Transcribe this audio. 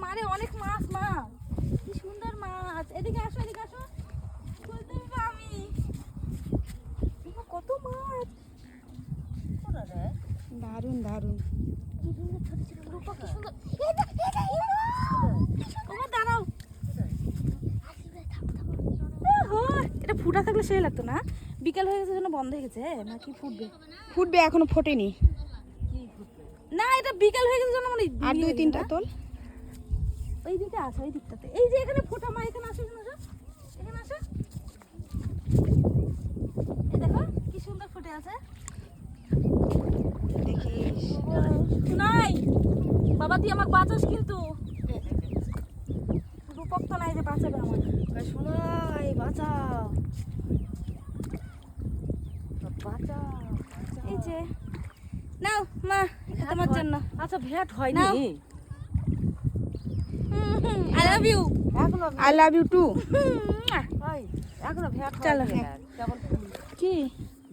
মারে অনেক মাছ মা, কি সুন্দর মাছ। এদিকে আসো, এদিকে আসো, খুলতে দেবো আমি। দেখো কত মাছ, দারুন দারুন। কি সুন্দর ছোট ছোট রূপা, কি সুন্দর। তোমার দাঁড়াও, এটা ফুটা থাকলে সেই লাগতো না। বিকাল হয়ে গেছে জন্য বন্ধ হয়ে গেছে নাকি ফুটবে? ফুটবে, এখনো ফোটেনি। না এটা বিকাল হয়ে গেছে জন্য মানে আর 2-3টা তোল। ওই দিকে আছে, ওই দিকটাতে। এই যে এখানে ফোটা মা, এখানে আসো, এখানে আসো, এখানে আসো। এই দেখো কি সুন্দর ফুটে আছে। দেখিস নাই বাবা, তুই আমাকে বাঁচাস কিন্তু। রূপক তো নাই যে বাঁচাবে আমার। শোনাই, বাঁচাও বাঁচাও। এই যে নাও মা, এটা তোমার জন্য। আচ্ছা ভেট হয়নি। I love you. এখনো আই লাভ ইউ টু। এখনো ভেট চলো। হয়নি। কেমন কি